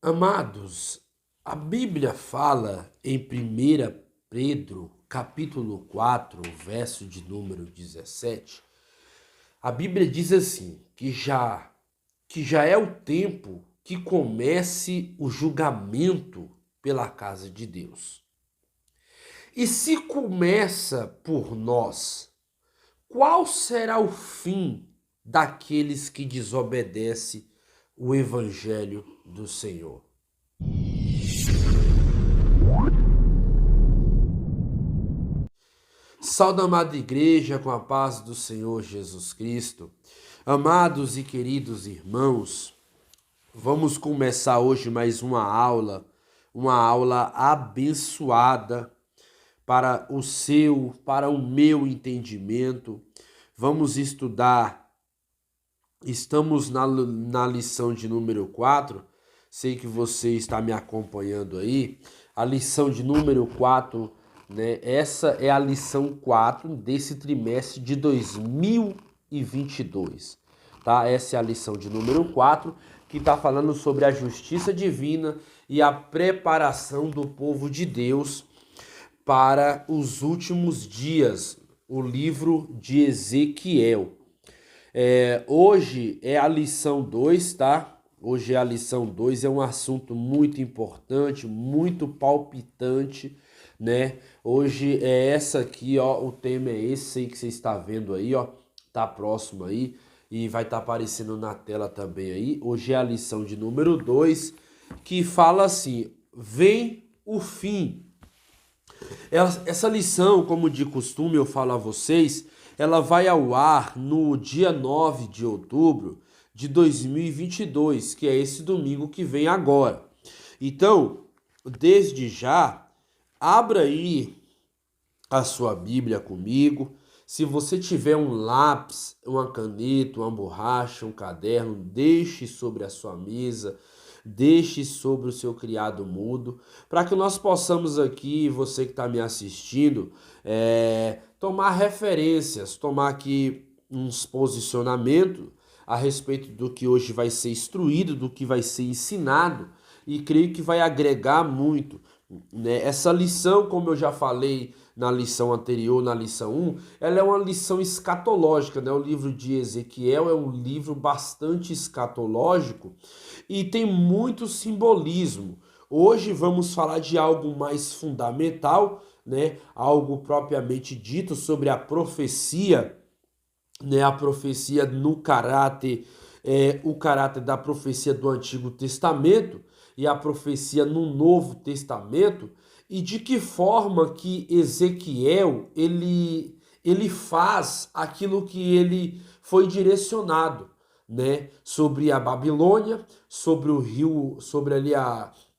Amados, a Bíblia fala em 1 Pedro, capítulo 4, verso de número 17. A Bíblia diz assim, que já é o tempo que comece o julgamento pela casa de Deus. E se começa por nós, qual será o fim daqueles que desobedecem o evangelho do Senhor? Salve, amada igreja, com a paz do Senhor Jesus Cristo. Amados e queridos irmãos, vamos começar hoje mais uma aula abençoada para para o meu entendimento. Vamos estudar, estamos na lição de número 4, sei que você está me acompanhando aí, a lição de número 4, né? Essa é a lição 4 desse trimestre de 2022, tá? Essa é a lição de número 4, que está falando sobre a justiça divina e a preparação do povo de Deus para os últimos dias, o livro de Ezequiel. Hoje é a lição 2, tá? Hoje é a lição 2, é um assunto muito importante, muito palpitante, né? Hoje é essa aqui, ó, o tema é esse aí que você está vendo aí, ó, tá próximo aí e vai estar aparecendo na tela também aí. Hoje é a lição de número 2, que fala assim: vem o fim. Essa lição, como de costume eu falo a vocês, ela vai ao ar no dia 9 de outubro de 2022, que é esse domingo que vem agora. Então, desde já, abra aí a sua Bíblia comigo. Se você tiver um lápis, uma caneta, uma borracha, um caderno, deixe sobre a sua mesa, deixe sobre o seu criado mudo, para que nós possamos aqui, você que está me assistindo, tomar referências, tomar aqui uns posicionamentos a respeito do que hoje vai ser instruído, do que vai ser ensinado, e creio que vai agregar muito, né? Essa lição, como eu já falei na lição anterior, na lição 1, ela é uma lição escatológica, né? O livro de Ezequiel é um livro bastante escatológico e tem muito simbolismo. Hoje vamos falar de algo mais fundamental, né? Algo propriamente dito sobre a profecia, né? A profecia no caráter, o caráter da profecia do Antigo Testamento e a profecia no Novo Testamento, e de que forma que Ezequiel ele faz aquilo que ele foi direcionado, né? Sobre a Babilônia, sobre o rio, sobre ali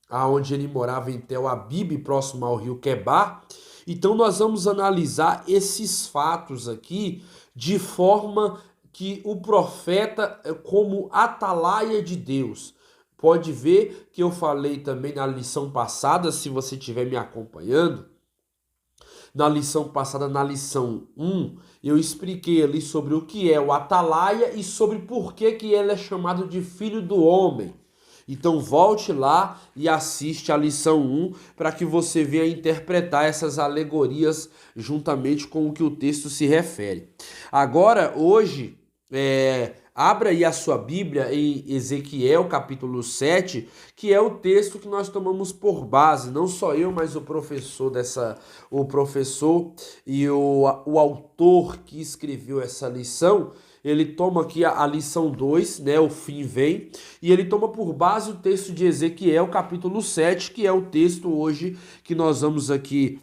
aonde ele morava em Tel Abib, próximo ao rio Quebar. Então nós vamos analisar esses fatos aqui de forma que o profeta, como atalaia de Deus, pode ver que eu falei também na lição passada, se você estiver me acompanhando, na lição passada, na lição 1, eu expliquei ali sobre o que é o atalaia e sobre por que ele é chamado de filho do homem. Então volte lá e assiste a lição 1 para que você venha interpretar essas alegorias juntamente com o que o texto se refere. Agora, hoje, abra aí a sua Bíblia em Ezequiel capítulo 7, que é o texto que nós tomamos por base, não só eu, mas o professor e o autor que escreveu essa lição. Ele toma aqui a lição 2, né, o fim vem, e ele toma por base o texto de Ezequiel, capítulo 7, que é o texto hoje que nós vamos aqui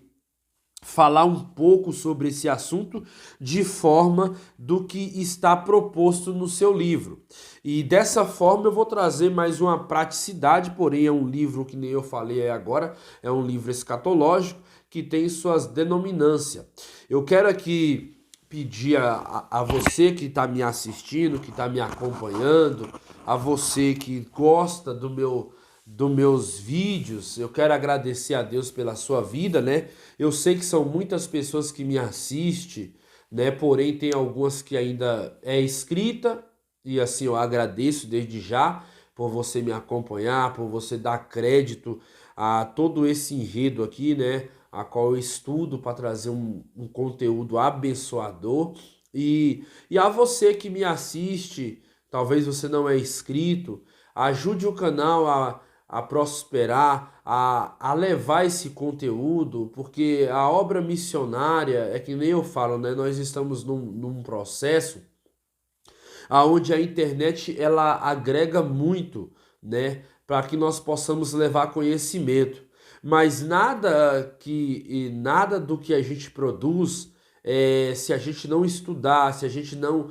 falar um pouco sobre esse assunto de forma do que está proposto no seu livro. E dessa forma eu vou trazer mais uma praticidade, porém é um livro que nem eu falei aí agora, é um livro escatológico que tem suas denominâncias. Eu quero aqui pedir a você que está me assistindo, que está me acompanhando, a você que gosta dos meus vídeos, eu quero agradecer a Deus pela sua vida, né? Eu sei que são muitas pessoas que me assistem, né? Porém, tem algumas que ainda é inscrita, e assim eu agradeço desde já, por você me acompanhar, por você dar crédito a todo esse enredo aqui, né? A qual eu estudo para trazer um conteúdo abençoador. E a você que me assiste, talvez você não é inscrito, ajude o canal a prosperar, a levar esse conteúdo, porque a obra missionária, é que nem eu falo, né? Nós estamos num processo aonde a internet ela agrega muito, né, para que nós possamos levar conhecimento. Mas nada do que a gente produz, se a gente não estudar, se a gente não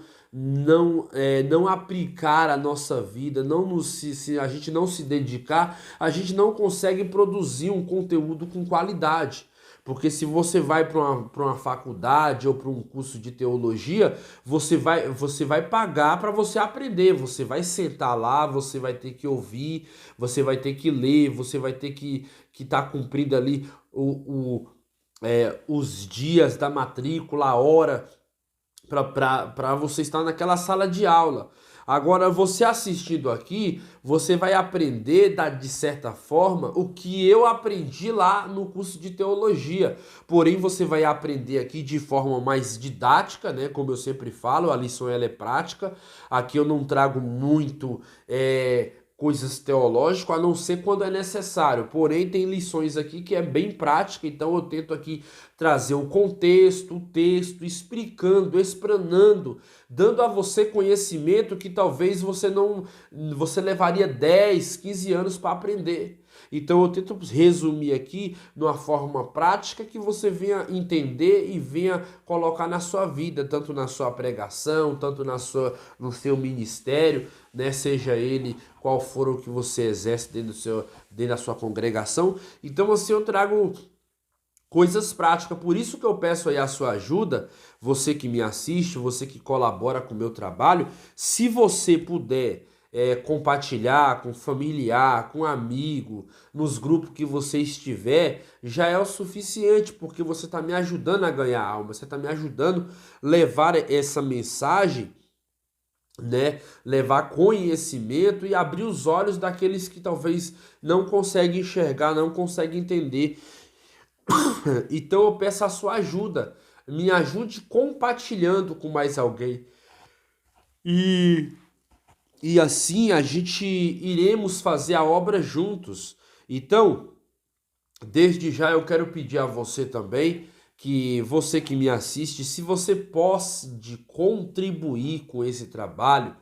aplicar a nossa vida, se a gente não se dedicar, a gente não consegue produzir um conteúdo com qualidade. Porque se você vai para uma faculdade ou para um curso de teologia, você vai pagar para você aprender. Você vai sentar lá, você vai ter que ouvir, você vai ter que ler, você vai ter que estar cumprindo ali os dias da matrícula, a hora para você estar naquela sala de aula. Agora, você assistindo aqui, você vai aprender, de certa forma, o que eu aprendi lá no curso de teologia. Porém, você vai aprender aqui de forma mais didática, né? Como eu sempre falo, a lição ela é prática. Aqui eu não trago muito coisas teológicas, a não ser quando é necessário. Porém, tem lições aqui que é bem prática, então eu tento aqui trazer o contexto, o texto, explicando, explanando, dando a você conhecimento que talvez você levaria 10, 15 anos para aprender. Então eu tento resumir aqui de uma forma prática que você venha entender e venha colocar na sua vida, tanto na sua pregação, tanto no seu ministério, né? Seja ele qual for o que você exerce dentro da sua congregação. Então assim eu trago coisas práticas, por isso que eu peço aí a sua ajuda, você que me assiste, você que colabora com o meu trabalho, se você puder compartilhar com familiar, com amigo, nos grupos que você estiver, já é o suficiente, porque você está me ajudando a ganhar alma, você está me ajudando a levar essa mensagem, né, levar conhecimento e abrir os olhos daqueles que talvez não conseguem enxergar, não conseguem entender. Então eu peço a sua ajuda, me ajude compartilhando com mais alguém. E, e assim a gente iremos fazer a obra juntos. Então, desde já eu quero pedir a você também, que você que me assiste, se você pode contribuir com esse trabalho,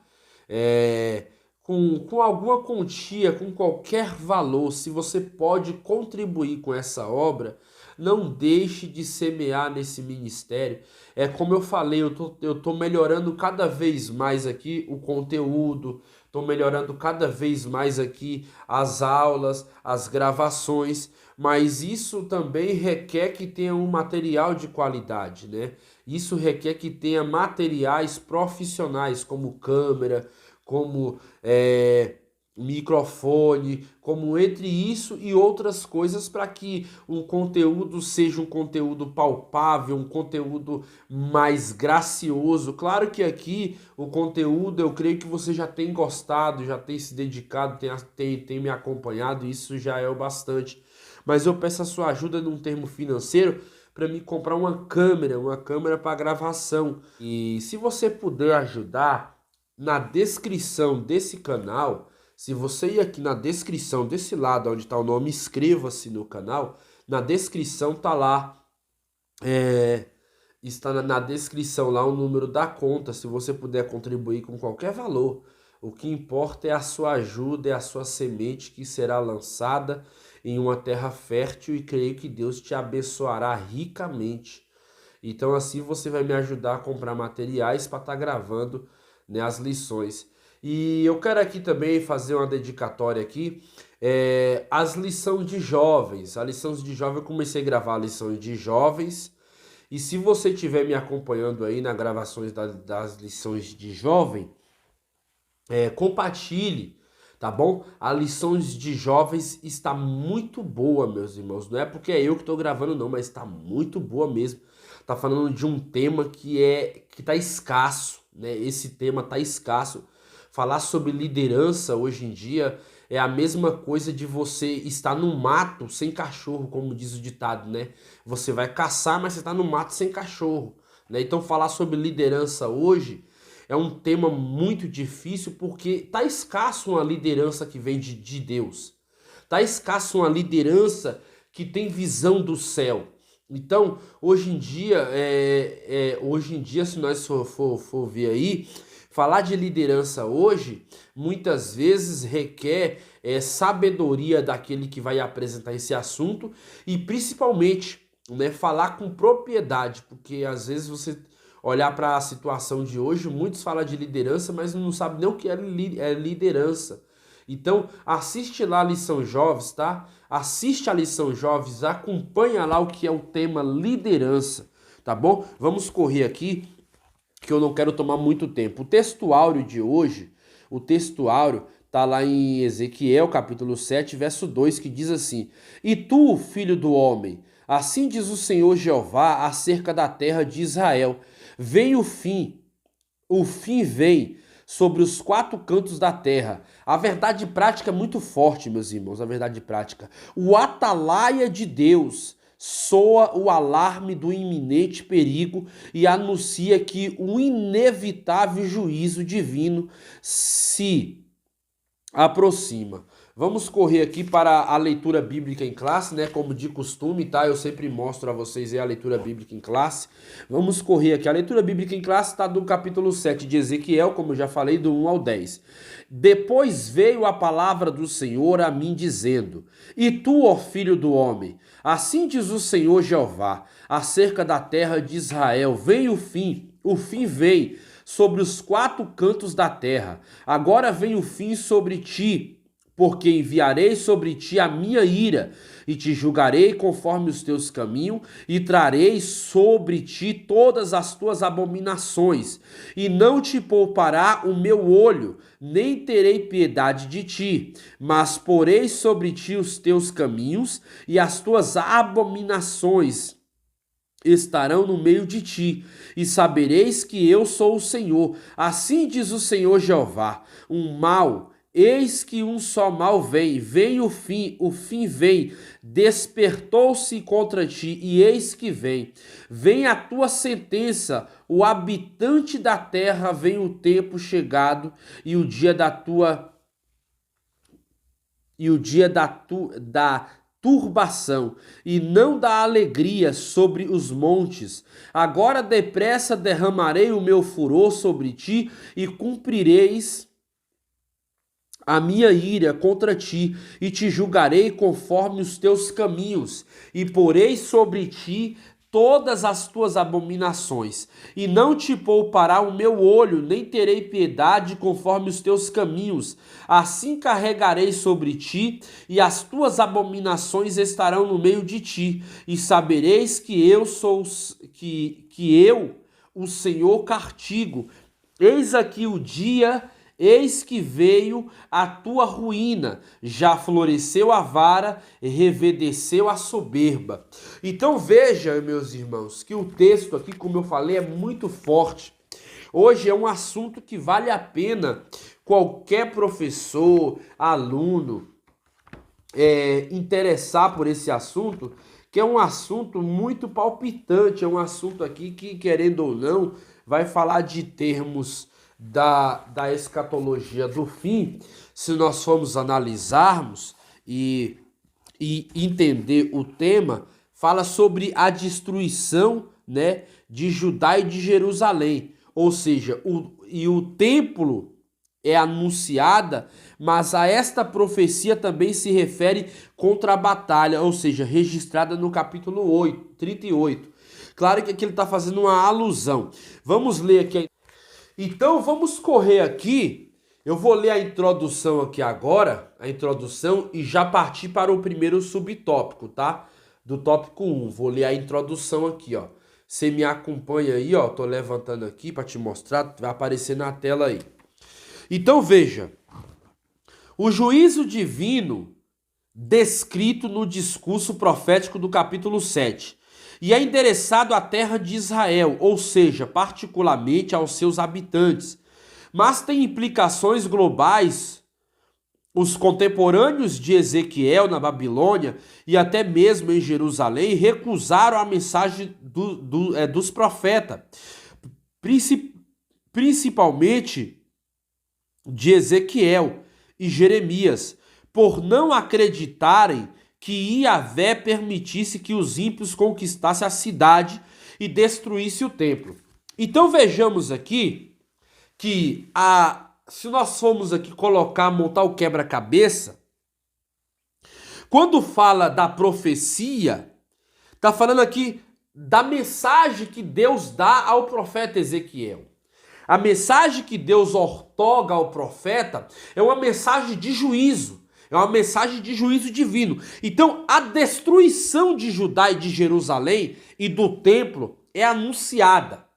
com alguma quantia, com qualquer valor, se você pode contribuir com essa obra, não deixe de semear nesse ministério. É como eu falei, eu tô melhorando cada vez mais aqui o conteúdo, tô melhorando cada vez mais aqui as aulas, as gravações, mas isso também requer que tenha um material de qualidade, né? Isso requer que tenha materiais profissionais, como câmera, como microfone, como entre isso e outras coisas, para que o conteúdo seja um conteúdo palpável, um conteúdo mais gracioso. Claro que aqui o conteúdo eu creio que você já tem gostado, já tem se dedicado, tem me acompanhado, isso já é o bastante. Mas eu peço a sua ajuda num termo financeiro para me comprar uma câmera para gravação. E se você puder ajudar, na descrição desse canal, se você ir aqui na descrição desse lado onde está o nome, inscreva-se no canal, na descrição tá lá, está na descrição lá o número da conta, se você puder contribuir com qualquer valor. O que importa é a sua ajuda, é a sua semente que será lançada em uma terra fértil e creio que Deus te abençoará ricamente. Então assim você vai me ajudar a comprar materiais para estar gravando, né, as lições. E eu quero aqui também fazer uma dedicatória aqui, as lições de jovens. A lições de jovens, eu comecei a gravar lições de jovens, e se você estiver me acompanhando aí nas gravações das lições de jovem, compartilhe, tá bom? A lições de jovens está muito boa, meus irmãos. Não é porque é eu que estou gravando não, mas está muito boa mesmo. Tá falando de um tema que tá escasso, né? Esse tema tá escasso, Falar sobre liderança hoje em dia é a mesma coisa de você estar no mato sem cachorro, como diz o ditado, né? Você vai caçar, mas você está no mato sem cachorro, né? Então falar sobre liderança hoje é um tema muito difícil porque tá escasso uma liderança que vem de Deus. Tá escasso uma liderança que tem visão do céu. Então, hoje em dia, se nós for ver aí, falar de liderança hoje, muitas vezes requer sabedoria daquele que vai apresentar esse assunto e principalmente, né, falar com propriedade, porque às vezes você olhar para a situação de hoje, muitos falam de liderança, mas não sabem nem o que é liderança. Então, assiste lá a Lição Jovens, tá? Assiste a Lição Jovens, acompanha lá o que é o tema liderança, tá bom? Vamos correr aqui, que eu não quero tomar muito tempo. O texto áureo de hoje, o texto áureo tá lá em Ezequiel, capítulo 7, verso 2, que diz assim: E tu, filho do homem, assim diz o Senhor Jeová acerca da terra de Israel, vem o fim vem sobre os quatro cantos da terra. A verdade prática é muito forte, meus irmãos, a verdade prática. O atalaia de Deus soa o alarme do iminente perigo e anuncia que o inevitável juízo divino se aproxima. Vamos correr aqui para a leitura bíblica em classe, né? Como de costume, tá? Eu sempre mostro a vocês a leitura bíblica em classe. Vamos correr aqui. A leitura bíblica em classe está do capítulo 7 de Ezequiel, como eu já falei, do 1 ao 10. Depois veio a palavra do Senhor a mim dizendo: E tu, ó filho do homem, assim diz o Senhor Jeová, acerca da terra de Israel, vem o fim vem sobre os quatro cantos da terra. Agora vem o fim sobre ti, porque enviarei sobre ti a minha ira, e te julgarei conforme os teus caminhos, e trarei sobre ti todas as tuas abominações, e não te poupará o meu olho, nem terei piedade de ti, mas porei sobre ti os teus caminhos, e as tuas abominações estarão no meio de ti, e sabereis que eu sou o Senhor. Assim diz o Senhor Jeová: eis que um só mal vem o fim vem, despertou-se contra ti, e eis que vem a tua sentença, o habitante da terra, vem o tempo chegado, e o dia da turbação, e não da alegria sobre os montes. Agora depressa derramarei o meu furor sobre ti, e cumprireis a minha ira contra ti, e te julgarei conforme os teus caminhos, e porei sobre ti todas as tuas abominações, e não te poupará o meu olho, nem terei piedade conforme os teus caminhos. Assim carregarei sobre ti, e as tuas abominações estarão no meio de ti, e sabereis que eu sou o Senhor castigo. Eis aqui o dia. Eis que veio a tua ruína, já floresceu a vara e revedeceu a soberba. Então veja, meus irmãos, que o texto aqui, como eu falei, é muito forte. Hoje é um assunto que vale a pena qualquer professor, aluno, interessar por esse assunto, que é um assunto muito palpitante, é um assunto aqui que, querendo ou não, vai falar de termos da escatologia do fim. Se nós formos analisarmos e entender o tema, fala sobre a destruição, né, de Judá e de Jerusalém, ou seja, o templo é anunciada, mas a esta profecia também se refere contra a batalha, ou seja, registrada no capítulo 38. Claro que aqui ele está fazendo uma alusão. Vamos ler aqui. Então vamos correr aqui, eu vou ler a introdução aqui agora, e já partir para o primeiro subtópico, tá? Do tópico 1, vou ler a introdução aqui, ó. Você me acompanha aí, ó, tô levantando aqui para te mostrar, vai aparecer na tela aí. Então veja, o juízo divino descrito no discurso profético do capítulo 7. E é endereçado à terra de Israel, ou seja, particularmente aos seus habitantes. mas tem implicações globais. Os contemporâneos de Ezequiel na Babilônia e até mesmo em Jerusalém recusaram a mensagem dos profetas, principalmente de Ezequiel e Jeremias, por não acreditarem que Yahvé permitisse que os ímpios conquistassem a cidade e destruíssem o templo. Então vejamos aqui que se nós formos aqui montar o quebra-cabeça, quando fala da profecia, está falando aqui da mensagem que Deus dá ao profeta Ezequiel. A mensagem que Deus outorga ao profeta é uma mensagem de juízo, é uma mensagem de juízo divino. Então, a destruição de Judá e de Jerusalém e do templo é anunciada.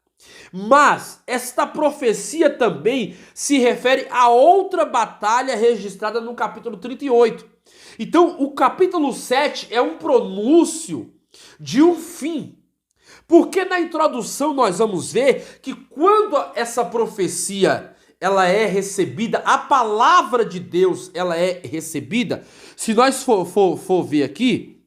Mas esta profecia também se refere a outra batalha registrada no capítulo 38. Então, o capítulo 7 é um pronúncio de um fim. Porque na introdução nós vamos ver que quando essa profecia ela é recebida, a palavra de Deus ela é recebida, se nós for ver aqui,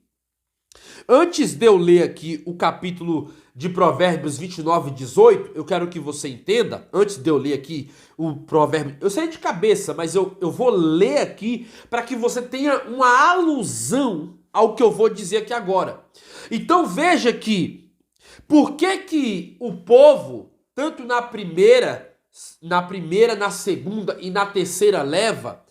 antes de eu ler aqui o capítulo de Provérbios 29 e 18, eu quero que você entenda, antes de eu ler aqui o provérbio, eu sei de cabeça, mas eu vou ler aqui para que você tenha uma alusão ao que eu vou dizer aqui agora. Então veja que, por que o povo, tanto na primeira, na segunda e na terceira leva,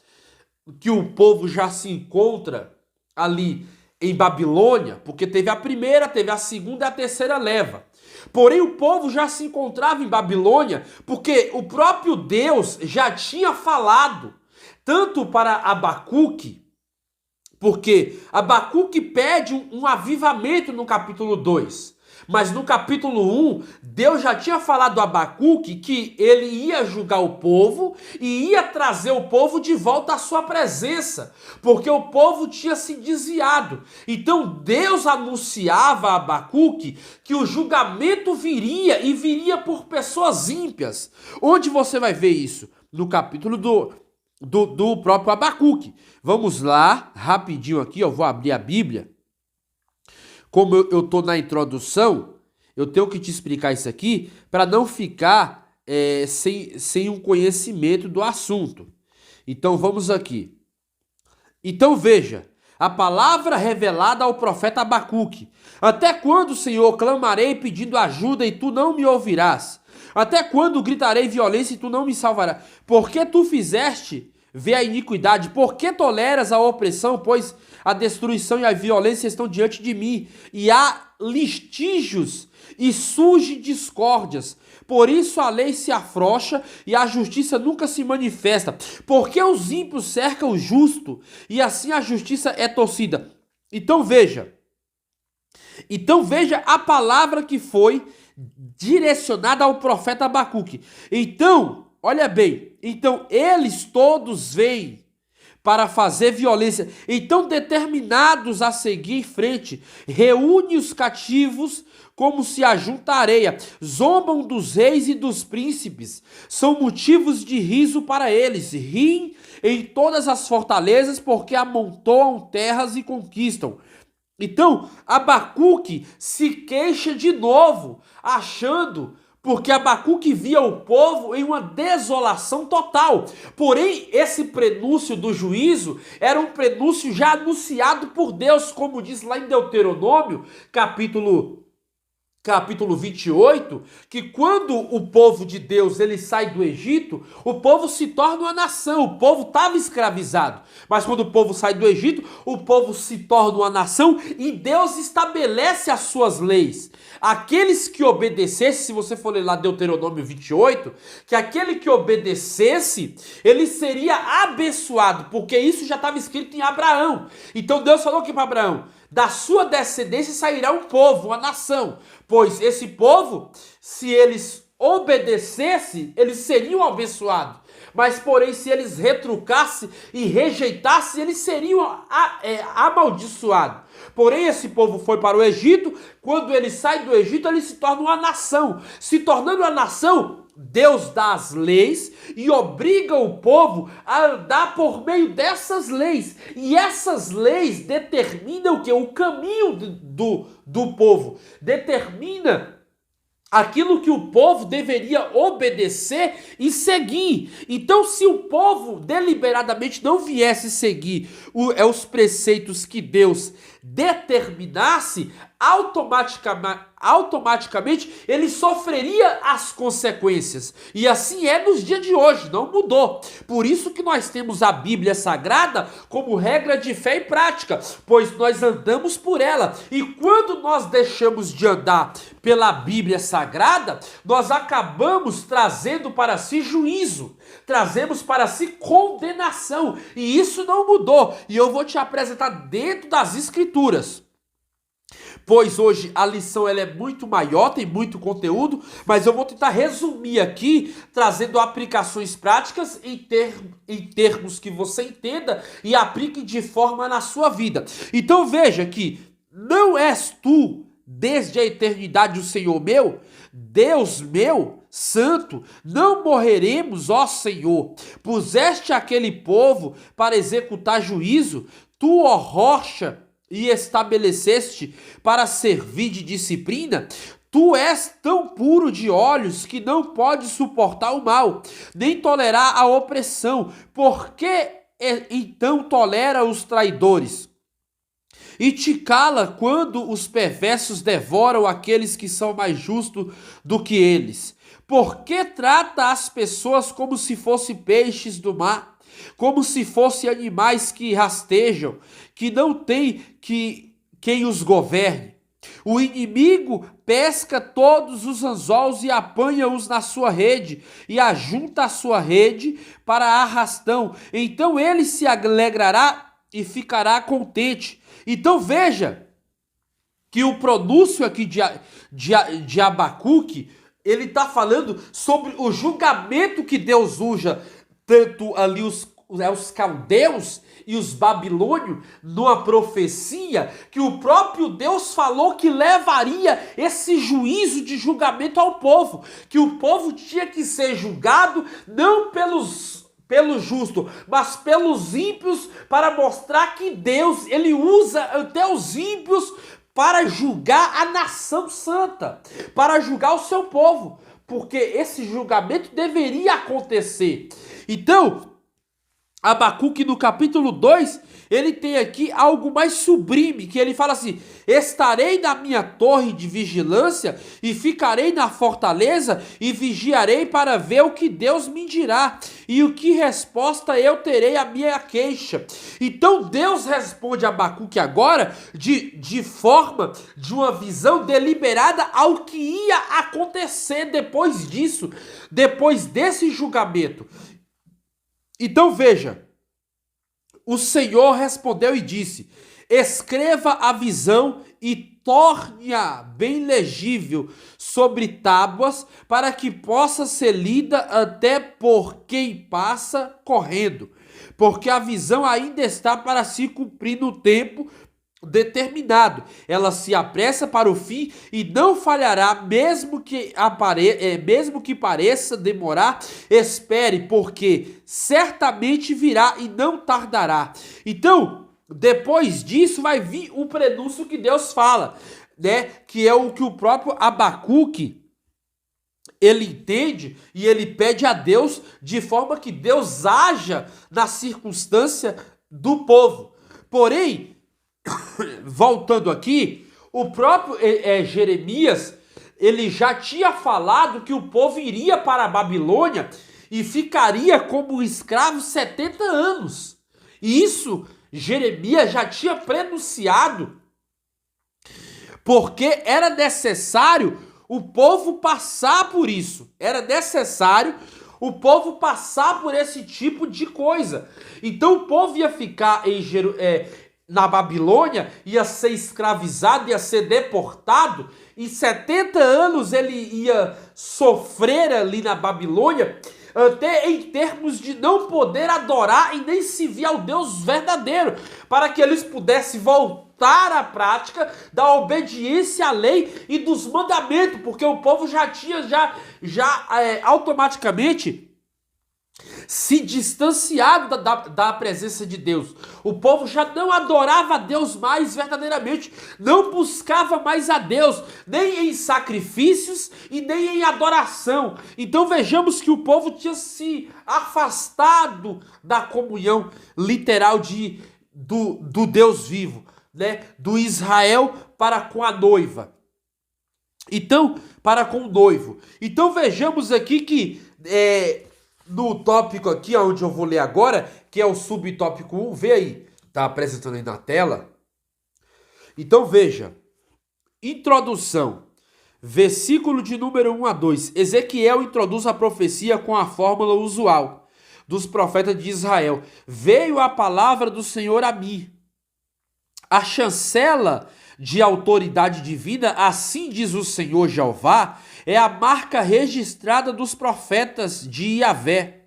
que o povo já se encontra ali em Babilônia, porque teve a primeira, teve a segunda e a terceira leva. Porém, o povo já se encontrava em Babilônia, porque o próprio Deus já tinha falado, tanto para Abacuque, porque Abacuque pede um avivamento no capítulo 2. Mas no capítulo 1, Deus já tinha falado a Abacuque que ele ia julgar o povo e ia trazer o povo de volta à sua presença, porque o povo tinha se desviado. Então Deus anunciava a Abacuque que o julgamento viria e viria por pessoas ímpias. Onde você vai ver isso? No capítulo do próprio Abacuque. Vamos lá, rapidinho aqui, eu vou abrir a Bíblia. Como eu estou na introdução, eu tenho que te explicar isso aqui para não ficar sem um conhecimento do assunto. Então vamos aqui. Então veja, a palavra revelada ao profeta Abacuque. Até quando, Senhor, clamarei pedindo ajuda e tu não me ouvirás? Até quando gritarei violência e tu não me salvarás? Porque tu fizeste ver a iniquidade? Por que toleras a opressão? Pois a destruição e a violência estão diante de mim, e há listígios e surgem discórdias. Por isso a lei se afrouxa e a justiça nunca se manifesta. Porque os ímpios cercam o justo, e assim a justiça é torcida. Então veja a palavra que foi direcionada ao profeta Abacuque. Então, olha bem, então eles todos vêm para fazer violência. Então, determinados a seguir em frente, reúne os cativos como se ajunta areia, zombam dos reis e dos príncipes, são motivos de riso para eles, riem em todas as fortalezas porque amontoam terras e conquistam. Então, Abacuque se queixa de novo, achando, porque Abacuque via o povo em uma desolação total. Porém, esse prenúncio do juízo era um prenúncio já anunciado por Deus, como diz lá em Deuteronômio, capítulo 28, que quando o povo de Deus ele sai do Egito, o povo se torna uma nação. O povo estava escravizado, mas quando o povo sai do Egito, o povo se torna uma nação e Deus estabelece as suas leis. Aqueles que obedecessem, se você for ler lá Deuteronômio 28, que aquele que obedecesse, ele seria abençoado, porque isso já estava escrito em Abraão. Então Deus falou aqui para Abraão: da sua descendência sairá um povo, uma nação. Pois esse povo, se eles obedecessem, eles seriam abençoados. Mas, porém, se eles retrucassem e rejeitassem, eles seriam amaldiçoados. Porém, esse povo foi para o Egito. Quando ele sai do Egito, ele se torna uma nação. Se tornando uma nação, Deus dá as leis e obriga o povo a andar por meio dessas leis. E essas leis determinam o quê? O caminho do povo. Determina aquilo que o povo deveria obedecer e seguir. Então, se o povo deliberadamente não viesse seguir os preceitos que Deus determinasse, automaticamente ele sofreria as consequências. E assim é nos dias de hoje, não mudou. Por isso que nós temos a Bíblia Sagrada como regra de fé e prática, pois nós andamos por ela. E quando nós deixamos de andar pela Bíblia Sagrada, nós acabamos trazendo para si juízo, trazemos para si condenação. E isso não mudou. E eu vou te apresentar dentro das Escrituras. Pois hoje a lição ela é muito maior, tem muito conteúdo, mas eu vou tentar resumir aqui, trazendo aplicações práticas em termos que você entenda e aplique de forma na sua vida. Então veja que não és tu, desde a eternidade, o Senhor meu, Deus meu, santo, não morreremos, ó Senhor. Puseste aquele povo para executar juízo, tu, ó rocha, e estabeleceste para servir de disciplina. Tu és tão puro de olhos que não pode suportar o mal, nem tolerar a opressão. Por que então tolera os traidores? E te cala quando os perversos devoram aqueles que são mais justos do que eles? Por que trata as pessoas como se fossem peixes do mar? Como se fossem animais que rastejam, que não tem quem os governe. O inimigo pesca todos os anzóis e apanha-os na sua rede, e ajunta a sua rede para arrastão. Então ele se alegrará e ficará contente. Então veja que o pronúncio aqui de Abacuque, ele está falando sobre o julgamento que Deus usa tanto ali os caldeus e os babilônios, numa profecia que o próprio Deus falou que levaria esse juízo de julgamento ao povo, que o povo tinha que ser julgado não pelo justo, mas pelos ímpios, para mostrar que Deus, ele usa até os ímpios para julgar a nação santa, para julgar o seu povo, porque esse julgamento deveria acontecer. Então, Abacuque no capítulo 2, ele tem aqui algo mais sublime, que ele fala assim: estarei na minha torre de vigilância e ficarei na fortaleza e vigiarei para ver o que Deus me dirá e o que resposta eu terei à minha queixa. Então Deus responde a Abacuque agora de forma, de uma visão deliberada ao que ia acontecer depois disso, depois desse julgamento. Então veja, o Senhor respondeu e disse: escreva a visão e torne-a bem legível sobre tábuas, para que possa ser lida até por quem passa correndo, porque a visão ainda está para se cumprir no tempo determinado. Ela se apressa para o fim e não falhará, mesmo que pareça demorar. Espere, porque certamente virá e não tardará. Então, depois disso vai vir o prenúncio que Deus fala, né? Que é o que o próprio Abacuque ele entende e ele pede a Deus de forma que Deus haja na circunstância do povo. Porém, voltando aqui, o próprio Jeremias, ele já tinha falado que o povo iria para a Babilônia e ficaria como escravo 70 anos. E isso Jeremias já tinha prenunciado, porque era necessário o povo passar por isso. Era necessário o povo passar por esse tipo de coisa. Então o povo ia ficar na Babilônia, ia ser escravizado, ia ser deportado, e 70 anos ele ia sofrer ali na Babilônia, até em termos de não poder adorar e nem servir ao Deus verdadeiro, para que eles pudessem voltar à prática da obediência à lei e dos mandamentos, porque o povo já tinha automaticamente se distanciado da presença de Deus. O povo já não adorava a Deus mais verdadeiramente, não buscava mais a Deus, nem em sacrifícios e nem em adoração. Então vejamos que o povo tinha se afastado da comunhão literal do Deus vivo, né? Do Israel para com a noiva. Então, para com o noivo. Então vejamos aqui que no tópico aqui, onde eu vou ler agora, que é o subtópico 1, vê aí, tá apresentando aí na tela. Então veja, introdução, versículo de número 1 a 2. Ezequiel introduz a profecia com a fórmula usual dos profetas de Israel. Veio a palavra do Senhor a mim. A chancela de autoridade divina, assim diz o Senhor Jeová, é a marca registrada dos profetas de Yahvé.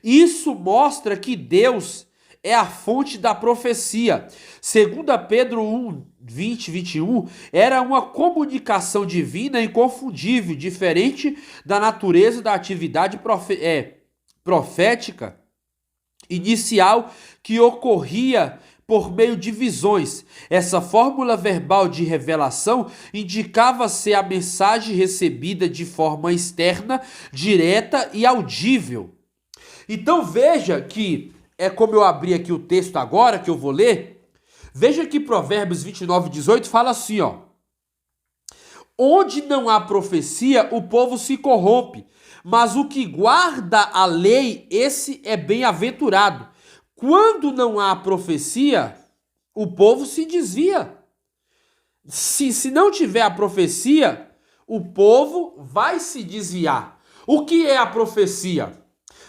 Isso mostra que Deus é a fonte da profecia. Segundo Pedro 1, 20, 21, era uma comunicação divina inconfundível, diferente da natureza da atividade profética inicial que ocorria por meio de visões. Essa fórmula verbal de revelação indicava ser a mensagem recebida de forma externa, direta e audível. Então veja que, é como eu abri aqui o texto agora, que eu vou ler, veja que Provérbios 29, 18 fala assim, ó. Onde não há profecia, o povo se corrompe, mas o que guarda a lei, esse é bem-aventurado. Quando não há profecia, o povo se desvia. Se não tiver a profecia, o povo vai se desviar. O que é a profecia?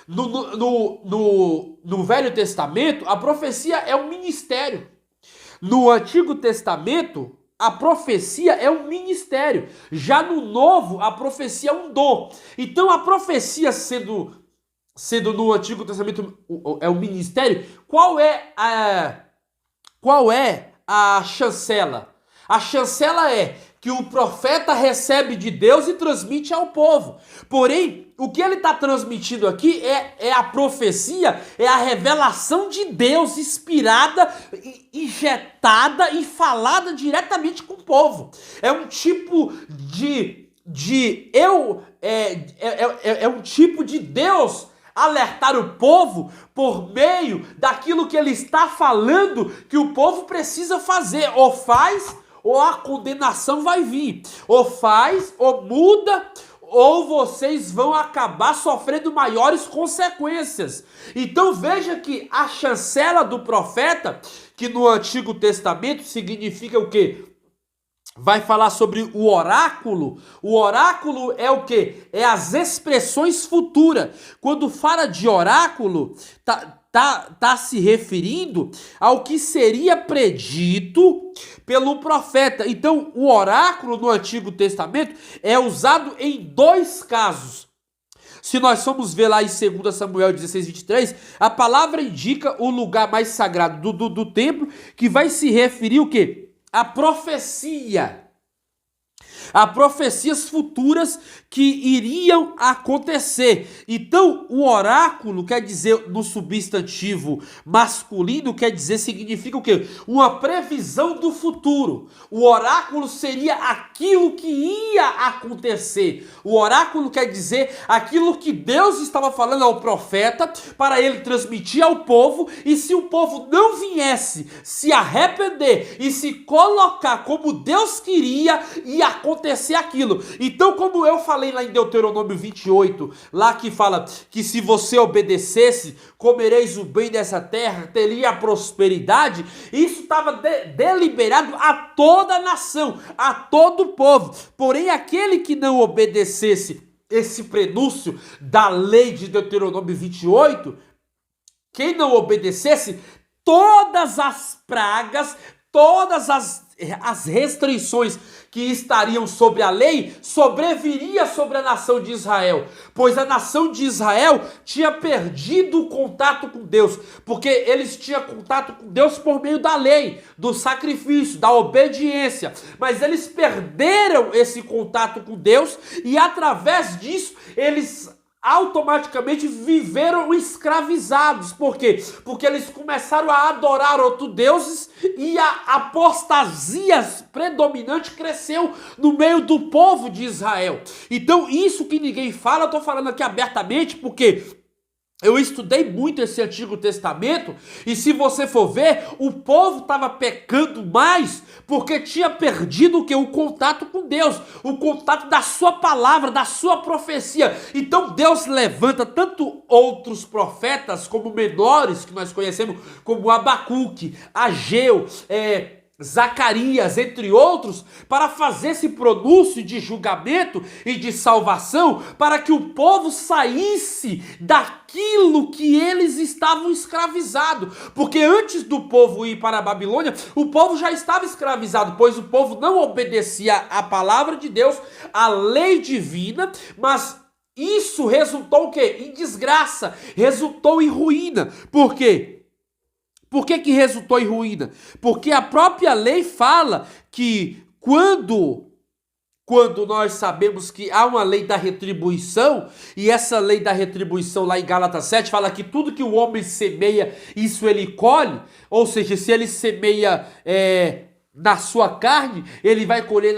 No Velho Testamento, a profecia é um ministério. No Antigo Testamento, a profecia é um ministério. Já no Novo, a profecia é um dom. Então, a profecia sendo no Antigo Testamento é um ministério, qual é a chancela? A chancela é que o profeta recebe de Deus e transmite ao povo. Porém, o que ele está transmitindo aqui é a profecia, é a revelação de Deus inspirada, injetada e falada diretamente com o povo. É um tipo é um tipo de Deus alertar o povo por meio daquilo que ele está falando que o povo precisa fazer. Ou faz, ou a condenação vai vir. Ou faz, ou muda, ou vocês vão acabar sofrendo maiores consequências. Então veja que a chancela do profeta, que no Antigo Testamento significa o quê? Vai falar sobre o oráculo. O oráculo é o quê? É as expressões futuras. Quando fala de oráculo, tá se referindo ao que seria predito pelo profeta. Então, o oráculo no Antigo Testamento é usado em dois casos. Se nós formos ver lá em 2 Samuel 16, 23, a palavra indica o lugar mais sagrado do templo, que vai se referir o quê? A profecia. A profecias futuras que iriam acontecer. Então, o oráculo quer dizer, no substantivo masculino, significa o quê? Uma previsão do futuro. O oráculo seria aquilo que ia acontecer. O oráculo quer dizer aquilo que Deus estava falando ao profeta para ele transmitir ao povo, e se o povo não viesse se arrepender e se colocar como Deus queria, ia acontecer aquilo. Então, como eu falei lá em Deuteronômio 28, lá que fala que se você obedecesse, comereis o bem dessa terra, teria a prosperidade, isso estava deliberado a toda a nação, a todo o povo. Porém, aquele que não obedecesse esse prenúncio da lei de Deuteronômio 28, quem não obedecesse, todas as pragas, todas as as restrições que estariam sobre a lei sobreviria sobre a nação de Israel, pois a nação de Israel tinha perdido o contato com Deus, porque eles tinham contato com Deus por meio da lei, do sacrifício, da obediência, mas eles perderam esse contato com Deus e através disso eles automaticamente viveram escravizados. Por quê? Porque eles começaram a adorar outros deuses e a apostasia predominante cresceu no meio do povo de Israel. Então isso que ninguém fala, eu estou falando aqui abertamente porque eu estudei muito esse Antigo Testamento e se você for ver, o povo estava pecando mais porque tinha perdido o quê? O contato com Deus, o contato da sua palavra, da sua profecia. Então Deus levanta tanto outros profetas como menores, que nós conhecemos como Abacuque, Ageu, Zacarias, entre outros, para fazer esse pronúncio de julgamento e de salvação, para que o povo saísse daquilo que eles estavam escravizados. Porque antes do povo ir para a Babilônia, o povo já estava escravizado, pois o povo não obedecia à palavra de Deus, à lei divina, mas isso resultou o quê? Em desgraça, resultou em ruína. Por quê? Por que resultou em ruína? Porque a própria lei fala que quando nós sabemos que há uma lei da retribuição, e essa lei da retribuição lá em Gálatas 7 fala que tudo que o homem semeia, isso ele colhe, ou seja, se ele semeia na sua carne, ele vai colher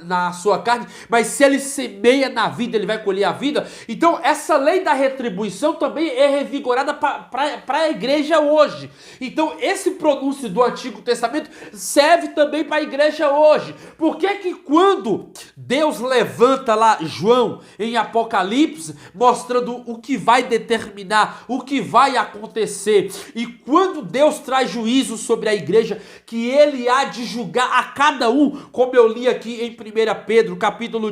na sua carne, mas se ele semeia na vida, ele vai colher a vida. Então essa lei da retribuição também é revigorada para a igreja hoje. Então esse pronúncio do Antigo Testamento serve também para a igreja hoje. Por que quando Deus levanta lá João em Apocalipse, mostrando o que vai determinar, o que vai acontecer, e quando Deus traz juízo sobre a igreja, que ele há de julgar a cada um, como eu li aqui em 1 Pedro, capítulo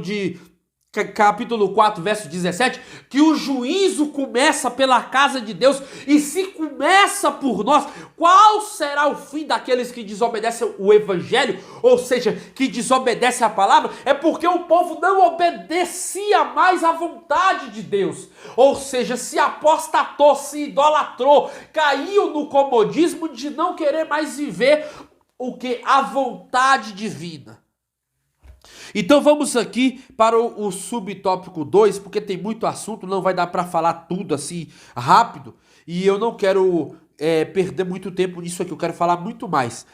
4, verso 17, que o juízo começa pela casa de Deus, e se começa por nós, qual será o fim daqueles que desobedecem o evangelho, ou seja, que desobedecem a palavra? É porque o povo não obedecia mais à vontade de Deus, ou seja, se apostatou, se idolatrou, caiu no comodismo de não querer mais viver o que? A vontade divina. Então vamos aqui para o subtópico 2, porque tem muito assunto, não vai dar para falar tudo assim rápido, e eu não quero perder muito tempo nisso aqui, eu quero falar muito mais.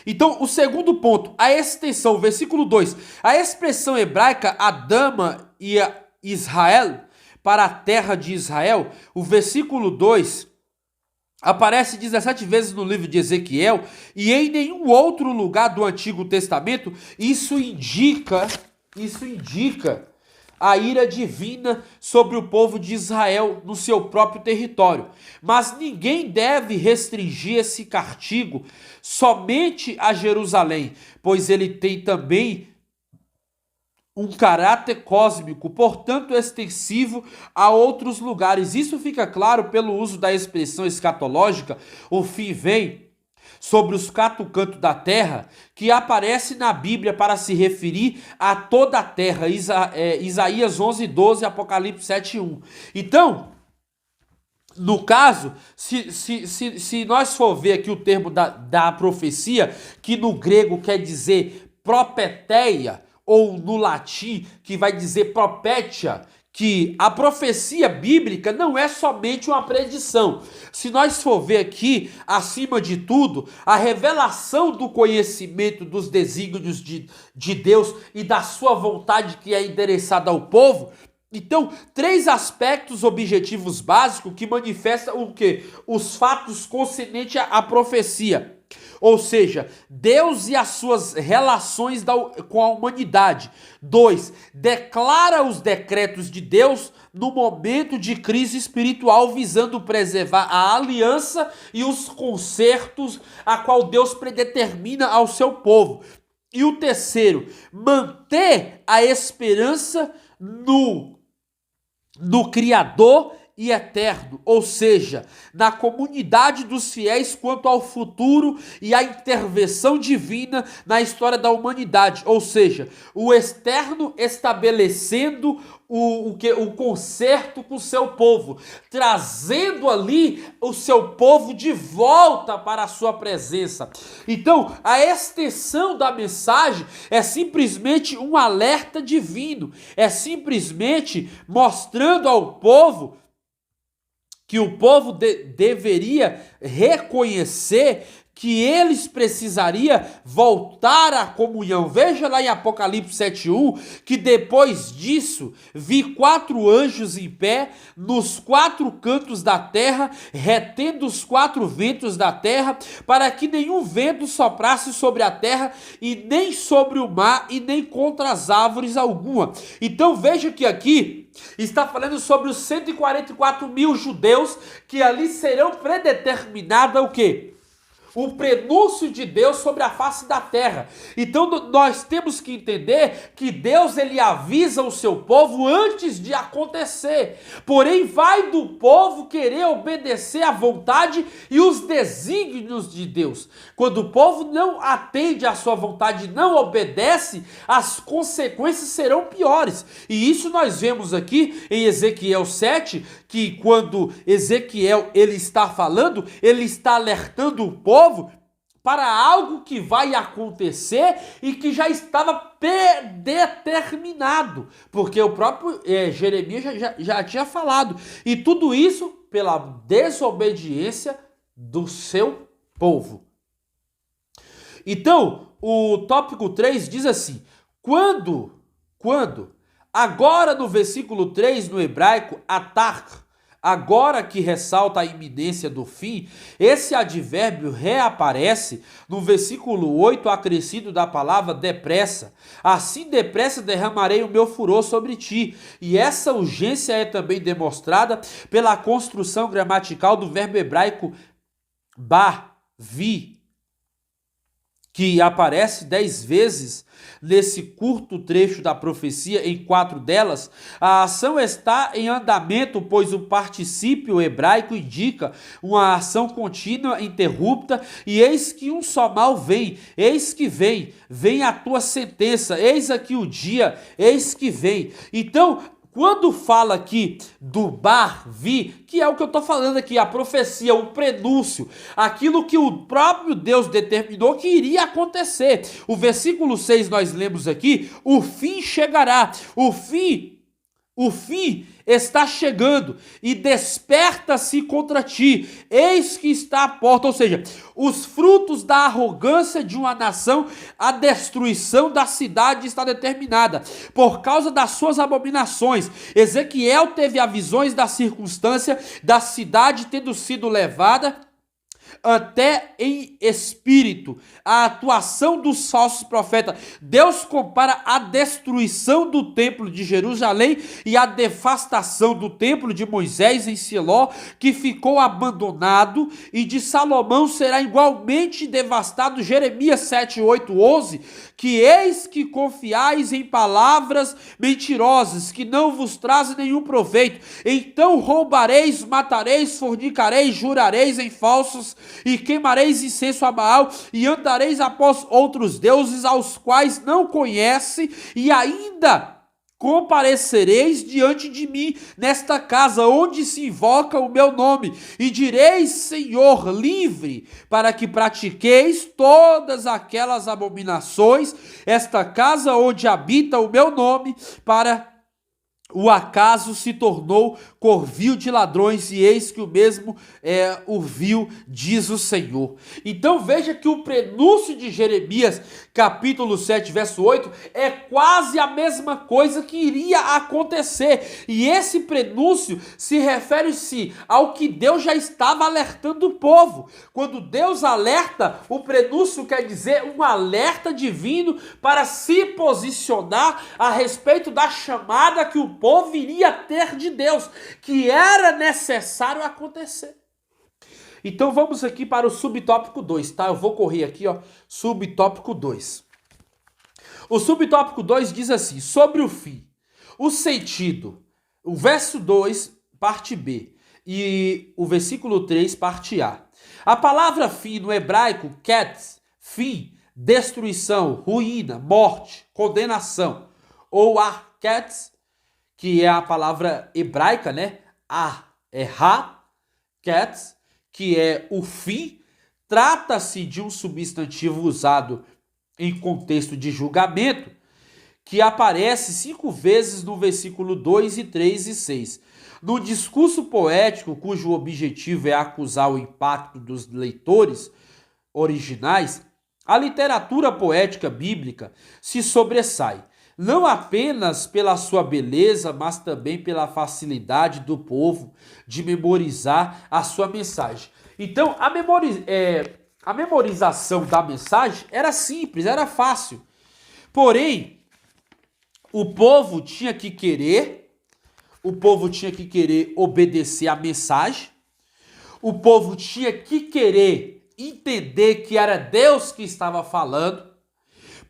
Então o segundo ponto, a extensão, versículo 2, a expressão hebraica Adama e Israel, para a terra de Israel, o versículo 2 aparece 17 vezes no livro de Ezequiel e em nenhum outro lugar do Antigo Testamento. Isso indica a ira divina sobre o povo de Israel no seu próprio território. Mas ninguém deve restringir esse castigo somente a Jerusalém, pois ele tem também um caráter cósmico, portanto extensivo a outros lugares. Isso fica claro pelo uso da expressão escatológica, o fim vem, sobre os quatro cantos da terra, que aparece na Bíblia para se referir a toda a terra, Isaías 11:12, Apocalipse 7:1. Então, no caso, se nós for ver aqui o termo da profecia, que no grego quer dizer propeteia, ou no latim, que vai dizer propetia, que a profecia bíblica não é somente uma predição. Se nós for ver aqui, acima de tudo, a revelação do conhecimento dos desígnios de Deus e da sua vontade que é endereçada ao povo. Então, três aspectos objetivos básicos que manifestam o quê? Os fatos concernentes à profecia. Ou seja, Deus e as suas relações com a humanidade. 2. Declara os decretos de Deus no momento de crise espiritual, visando preservar a aliança e os concertos a qual Deus predetermina ao seu povo. E o terceiro, manter a esperança no Criador e eterno, ou seja, na comunidade dos fiéis quanto ao futuro e à intervenção divina na história da humanidade, ou seja, o externo estabelecendo o conserto com o seu povo, trazendo ali o seu povo de volta para a sua presença. Então, a extensão da mensagem é simplesmente um alerta divino, é simplesmente mostrando ao povo que o povo deveria reconhecer que eles precisariam voltar à comunhão. Veja lá em Apocalipse 7:1, que depois disso, vi 4 anjos em pé, nos 4 cantos da terra, retendo os 4 ventos da terra, para que nenhum vento soprasse sobre a terra, e nem sobre o mar, e nem contra as árvores alguma. Então veja que aqui está falando sobre os 144 mil judeus, que ali serão predeterminados o quê? O prenúncio de Deus sobre a face da terra. Então nós temos que entender que Deus ele avisa o seu povo antes de acontecer. Porém vai do povo querer obedecer à vontade e os desígnios de Deus. Quando o povo não atende à sua vontade, não obedece, as consequências serão piores. E isso nós vemos aqui em Ezequiel 7, que quando Ezequiel ele está falando, ele está alertando o povo para algo que vai acontecer e que já estava predeterminado, porque o próprio Jeremias já tinha falado, e tudo isso pela desobediência do seu povo. Então, o tópico 3 diz assim, quando, agora no versículo 3 no hebraico, atar, agora que ressalta a iminência do fim, esse advérbio reaparece no versículo 8, acrescido da palavra depressa. Assim depressa derramarei o meu furor sobre ti. E essa urgência é também demonstrada pela construção gramatical do verbo hebraico bar, vi, que aparece 10 vezes nesse curto trecho da profecia, em 4 delas. A ação está em andamento, pois o particípio hebraico indica uma ação contínua, interrupta, e eis que um só mal vem, eis que vem a tua sentença, eis aqui o dia, eis que vem. Então, quando fala aqui do bar vi, que é o que eu estou falando aqui, a profecia, o prenúncio, aquilo que o próprio Deus determinou que iria acontecer. O versículo 6 nós lemos aqui, o fim chegará, o fim está chegando e desperta-se contra ti, eis que está à porta, ou seja, os frutos da arrogância de uma nação, a destruição da cidade está determinada, por causa das suas abominações. Ezequiel teve as visões da circunstância da cidade tendo sido levada até em espírito, a atuação dos falsos profetas. Deus compara a destruição do templo de Jerusalém e a devastação do templo de Moisés em Siló, que ficou abandonado, e de Salomão será igualmente devastado. Jeremias 7, 8, 11, que eis que confiais em palavras mentirosas, que não vos trazem nenhum proveito, então roubareis, matareis, fornicareis, jurareis em falsos, e queimareis incenso a Baal, e andareis após outros deuses aos quais não conhece, e ainda comparecereis diante de mim nesta casa onde se invoca o meu nome, e direis, Senhor, livre, para que pratiqueis todas aquelas abominações, esta casa onde habita o meu nome, para o acaso se tornou covil de ladrões, e eis que o mesmo o vil, diz o Senhor. Então veja que o prenúncio de Jeremias, capítulo 7, verso 8, é quase a mesma coisa que iria acontecer. E esse prenúncio se refere-se ao que Deus já estava alertando o povo. Quando Deus alerta, o prenúncio quer dizer um alerta divino para se posicionar a respeito da chamada que o povo iria ter de Deus, que era necessário acontecer. Então vamos aqui para o subtópico 2, tá? Eu vou correr aqui, ó, subtópico 2. O subtópico 2 diz assim, sobre o fim, o sentido, o verso 2, parte B. e o versículo 3, parte A. A palavra fim no hebraico, ketz, fim, destruição, ruína, morte, condenação. Ou ketz, que é a palavra hebraica, né? Ketz, que é o fim. Trata-se de um substantivo usado em contexto de julgamento, que aparece 5 vezes no versículo 2 e 3 e 6. No discurso poético, cujo objetivo é acusar o impacto dos leitores originais, a literatura poética bíblica se sobressai, não apenas pela sua beleza, mas também pela facilidade do povo de memorizar a sua mensagem. Então, a memorização da mensagem era simples, era fácil. Porém, o povo tinha que querer obedecer a mensagem, o povo tinha que querer entender que era Deus que estava falando,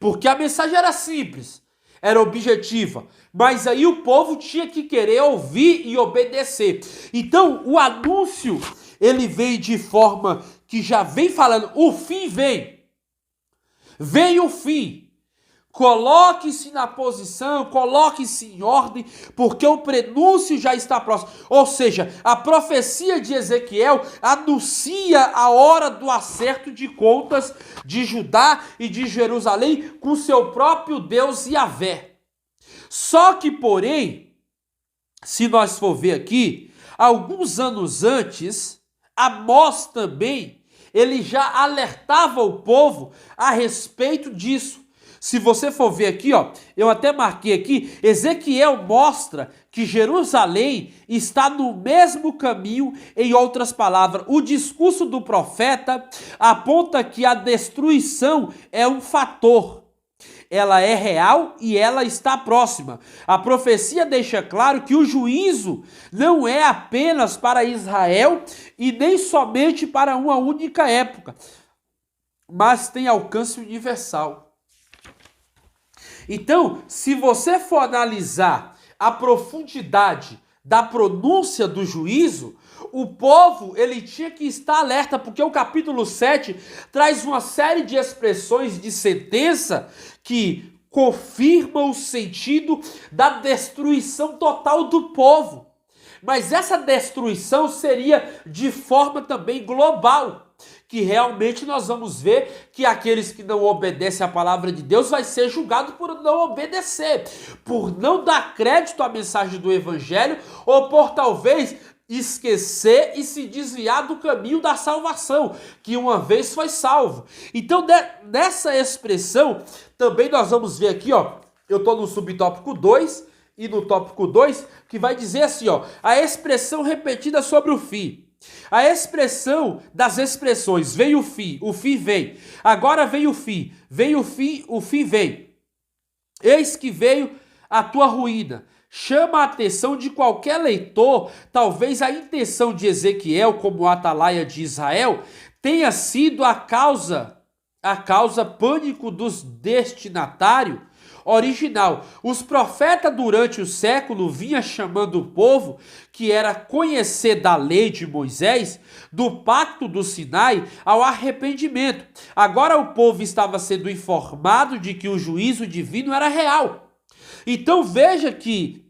porque a mensagem era simples, era objetiva, mas aí o povo tinha que querer ouvir e obedecer. Então, o anúncio, ele vem de forma que já vem falando, o fim vem. Vem o fim. Coloque-se na posição, coloque-se em ordem, porque o prenúncio já está próximo. Ou seja, a profecia de Ezequiel anuncia a hora do acerto de contas de Judá e de Jerusalém com seu próprio Deus Yahvé. Só que, porém, se nós for ver aqui, alguns anos antes, Amós também, ele já alertava o povo a respeito disso. Se você for ver aqui, ó, eu até marquei aqui, Ezequiel mostra que Jerusalém está no mesmo caminho. Em outras palavras, o discurso do profeta aponta que a destruição é um fator. Ela é real e ela está próxima. A profecia deixa claro que o juízo não é apenas para Israel e nem somente para uma única época, mas tem alcance universal. Então, se você for analisar a profundidade da pronúncia do juízo, o povo ele tinha que estar alerta, porque o capítulo 7 traz uma série de expressões de sentença que confirmam o sentido da destruição total do povo. Mas essa destruição seria de forma também global, que realmente nós vamos ver que aqueles que não obedecem à palavra de Deus vai ser julgado por não obedecer, por não dar crédito à mensagem do evangelho, ou por talvez esquecer e se desviar do caminho da salvação, que uma vez foi salvo. Então, nessa expressão, também nós vamos ver aqui, ó, eu estou no subtópico 2, e no tópico 2, que vai dizer assim, ó, a expressão repetida sobre o fim. A expressão das expressões, veio o fim vem. Agora veio o fim vem. Eis que veio a tua ruína. Chama a atenção de qualquer leitor, talvez a intenção de Ezequiel, como atalaia de Israel, tenha sido a causa pânico dos destinatários original. Os profetas durante o século vinham chamando o povo, que era conhecer da lei de Moisés, do pacto do Sinai, ao arrependimento. Agora o povo estava sendo informado de que o juízo divino era real. Então veja que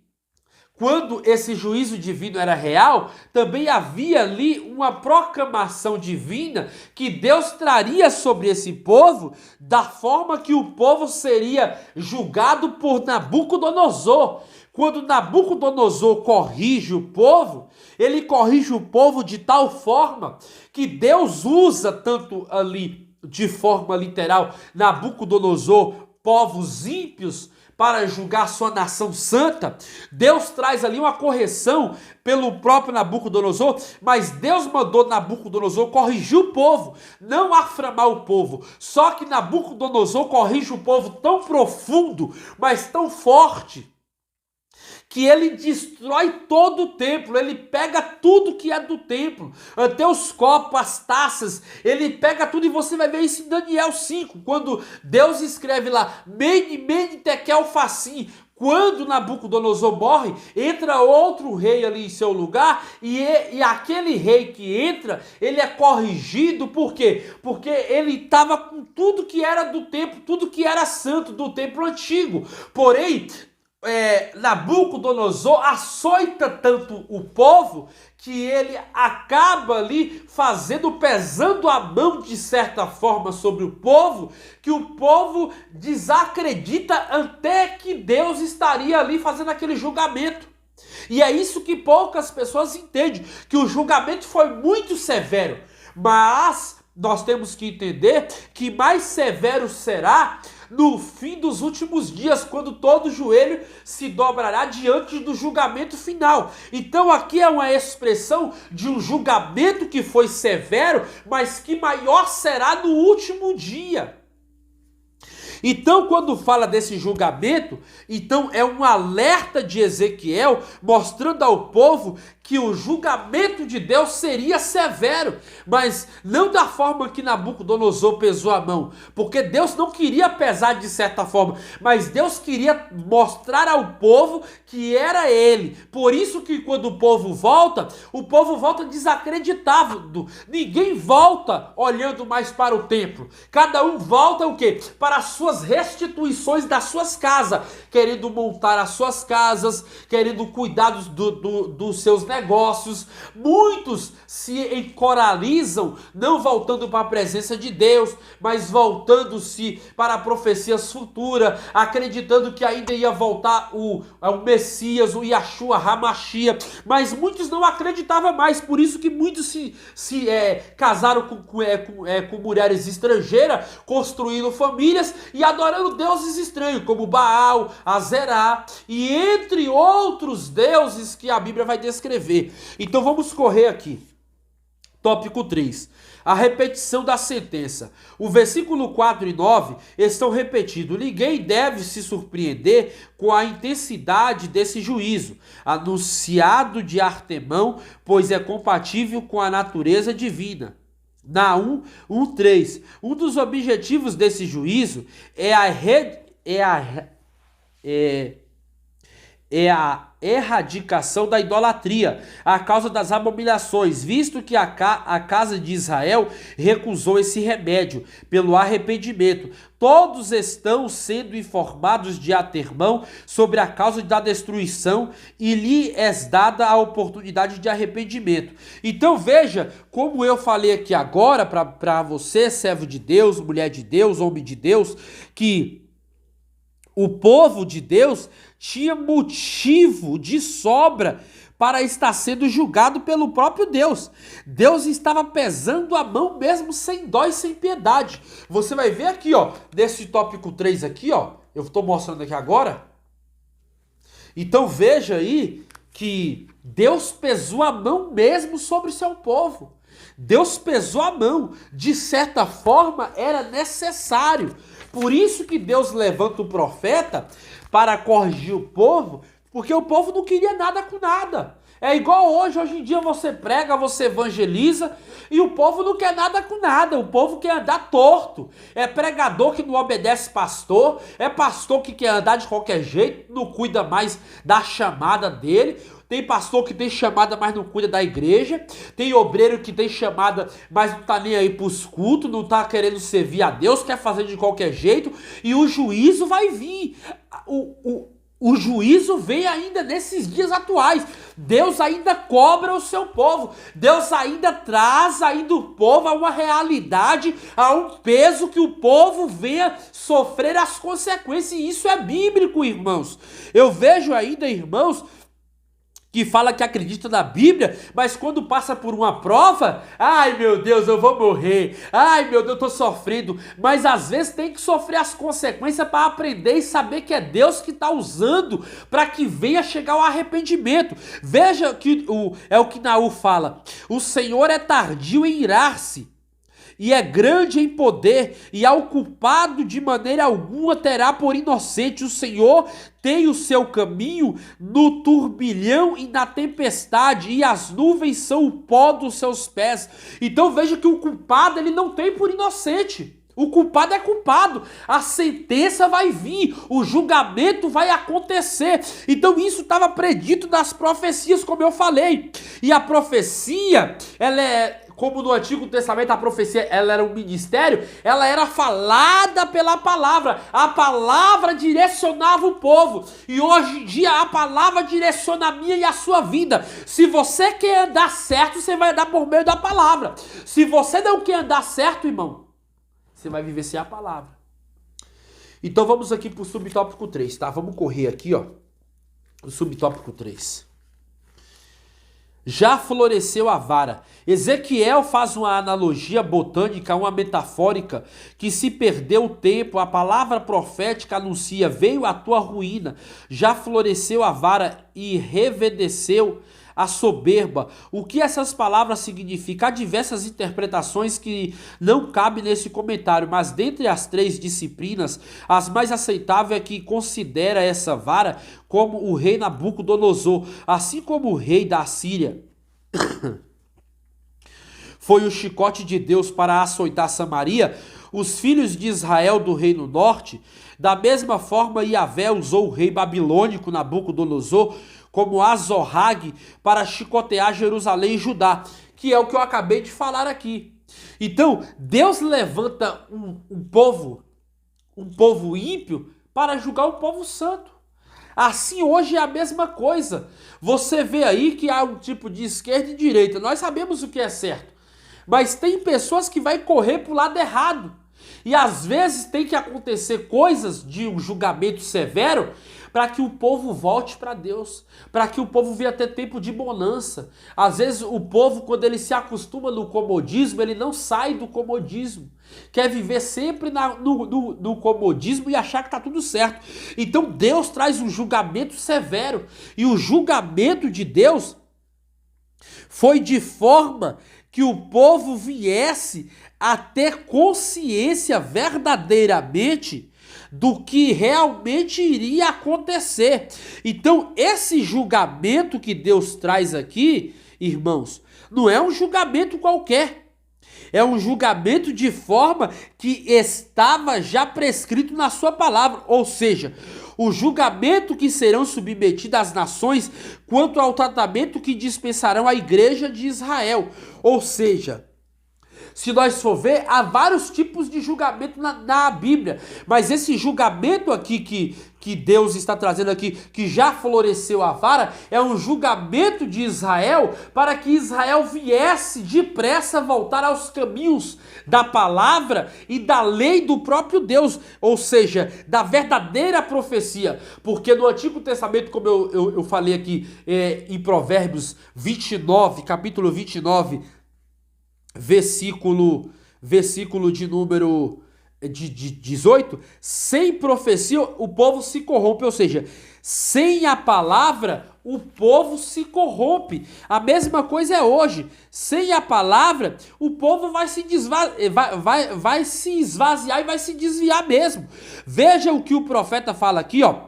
quando esse juízo divino era real, também havia ali uma proclamação divina que Deus traria sobre esse povo, da forma que o povo seria julgado por Nabucodonosor. Quando Nabucodonosor corrige o povo, ele corrige o povo de tal forma que Deus usa tanto ali de forma literal Nabucodonosor, povos ímpios, para julgar sua nação santa. Deus traz ali uma correção pelo próprio Nabucodonosor, mas Deus mandou Nabucodonosor corrigir o povo, não aframar o povo. Só que Nabucodonosor corrige o povo tão profundo, mas tão forte, que ele destrói todo o templo, ele pega tudo que é do templo, até os copos, as taças, ele pega tudo, e você vai ver isso em Daniel 5, quando Deus escreve lá, Mene, Mene, Tekel, Facim, Quando Nabucodonosor morre, entra outro rei ali em seu lugar, e aquele rei que entra, ele é corrigido, por quê? Porque ele estava com tudo que era do templo, tudo que era santo do templo antigo. Porém, Nabucodonosor açoita tanto o povo que ele acaba ali pesando a mão de certa forma sobre o povo, que o povo desacredita até que Deus estaria ali fazendo aquele julgamento. E é isso que poucas pessoas entendem, que o julgamento foi muito severo, mas nós temos que entender que mais severo será no fim dos últimos dias, quando todo joelho se dobrará diante do julgamento final. Então aqui é uma expressão de um julgamento que foi severo, mas que maior será no último dia. Então, quando fala desse julgamento, então é um alerta de Ezequiel mostrando ao povo que o julgamento de Deus seria severo, mas não da forma que Nabucodonosor pesou a mão, porque Deus não queria pesar de certa forma, mas Deus queria mostrar ao povo que era ele. Por isso que quando o povo volta desacreditado. Ninguém volta olhando mais para o templo. Cada um volta o quê? Para as suas restituições das suas casas, querendo montar as suas casas, querendo cuidar dos seus negócios. Muitos se encoralizam, não voltando para a presença de Deus, mas voltando-se para profecias futuras, acreditando que ainda ia voltar o Messias, o Yahshua HaMashiach, mas muitos não acreditavam mais. Por isso que muitos se casaram com mulheres estrangeiras, construindo famílias e adorando deuses estranhos, como Baal, Azerá e entre outros deuses que a Bíblia vai descrever. Então vamos correr aqui. Tópico 3. A repetição da sentença. O versículo 4 e 9 estão repetidos. Ninguém deve se surpreender com a intensidade desse juízo, anunciado de antemão, pois é compatível com a natureza divina. Naum 1:3. Um dos objetivos desse juízo é a erradicação da idolatria, a causa das abominações, visto que a casa de Israel recusou esse remédio pelo arrependimento. Todos estão sendo informados de antemão sobre a causa da destruição e lhe é dada a oportunidade de arrependimento. Então veja, como eu falei aqui agora para você, servo de Deus, mulher de Deus, homem de Deus, que o povo de Deus tinha motivo de sobra para estar sendo julgado pelo próprio Deus. Deus estava pesando a mão mesmo sem dó e sem piedade. Você vai ver aqui, ó, nesse tópico 3 aqui, ó, eu estou mostrando aqui agora. Então veja aí que Deus pesou a mão mesmo sobre o seu povo. Deus pesou a mão, de certa forma era necessário. Por isso que Deus levanta o profeta para corrigir o povo, porque o povo não queria nada com nada. É igual hoje em dia você prega, você evangeliza e o povo não quer nada com nada, o povo quer andar torto. É pregador que não obedece pastor, é pastor que quer andar de qualquer jeito, não cuida mais da chamada dele. Tem pastor que tem chamada, mas não cuida da igreja. Tem obreiro que tem chamada, mas não tá nem aí pros cultos, não tá querendo servir a Deus, quer fazer de qualquer jeito. E o juízo vai vir. O juízo vem ainda nesses dias atuais. Deus ainda cobra o seu povo. Deus ainda traz ainda o povo a uma realidade, a um peso que o povo venha sofrer as consequências. E isso é bíblico, irmãos. Eu vejo ainda, irmãos, que fala que acredita na Bíblia, mas quando passa por uma prova, ai meu Deus, eu vou morrer, ai meu Deus, eu tô sofrendo, mas às vezes tem que sofrer as consequências para aprender e saber que é Deus que está usando para que venha chegar ao arrependimento. Veja que é o que Naú fala, o Senhor é tardio em irar-se, e é grande em poder, e ao culpado de maneira alguma terá por inocente. O Senhor tem o seu caminho no turbilhão e na tempestade, e as nuvens são o pó dos seus pés. Então veja que o culpado ele não tem por inocente. O culpado é culpado, a sentença vai vir, o julgamento vai acontecer. Então isso estava predito nas profecias, como eu falei. E a profecia, ela é, como no Antigo Testamento a profecia ela era um ministério, ela era falada pela palavra. A palavra direcionava o povo. E hoje em dia a palavra direciona a minha e a sua vida. Se você quer andar certo, você vai andar por meio da palavra. Se você não quer andar certo, irmão, você vai viver sem a palavra. Então vamos aqui para o subtópico 3, tá? Vamos correr aqui, ó. O subtópico 3. Já floresceu a vara. Ezequiel faz uma analogia botânica, uma metafórica, que se perdeu o tempo, a palavra profética anuncia, veio a tua ruína. Já floresceu a vara e revedeceu a soberba. O que essas palavras significam? Há diversas interpretações que não cabem nesse comentário, mas dentre as 3 disciplinas, as mais aceitáveis é que considera essa vara como o rei Nabucodonosor, assim como o rei da Assíria foi o chicote de Deus para açoitar Samaria, os filhos de Israel do reino norte. Da mesma forma, Yahvé usou o rei babilônico Nabucodonosor como Azorrague para chicotear Jerusalém e Judá, que é o que eu acabei de falar aqui. Então, Deus levanta um povo ímpio para julgar o povo santo. Assim hoje é a mesma coisa. Você vê aí que há um tipo de esquerda e direita. Nós sabemos o que é certo. Mas tem pessoas que vai correr para o lado errado. E às vezes tem que acontecer coisas de um julgamento severo para que o povo volte para Deus, para que o povo venha ter tempo de bonança. Às vezes o povo, quando ele se acostuma no comodismo, ele não sai do comodismo. Quer viver sempre no comodismo e achar que está tudo certo. Então Deus traz um julgamento severo. E o julgamento de Deus foi de forma que o povo viesse a ter consciência verdadeiramente do que realmente iria acontecer. Então, esse julgamento que Deus traz aqui, irmãos, não é um julgamento qualquer. É um julgamento de forma que estava já prescrito na sua palavra. Ou seja, o julgamento que serão submetidas as nações quanto ao tratamento que dispensarão a igreja de Israel. Ou seja, se nós for ver, há vários tipos de julgamento na Bíblia. Mas esse julgamento aqui que Deus está trazendo aqui, que já floresceu a vara, é um julgamento de Israel para que Israel viesse depressa voltar aos caminhos da palavra e da lei do próprio Deus. Ou seja, da verdadeira profecia. Porque no Antigo Testamento, como eu falei aqui em Provérbios 29, capítulo 29, versículo de número 18, sem profecia o povo se corrompe, ou seja, sem a palavra o povo se corrompe. A mesma coisa é hoje, sem a palavra o povo vai se esvaziar e vai se desviar mesmo. Veja o que o profeta fala aqui, ó.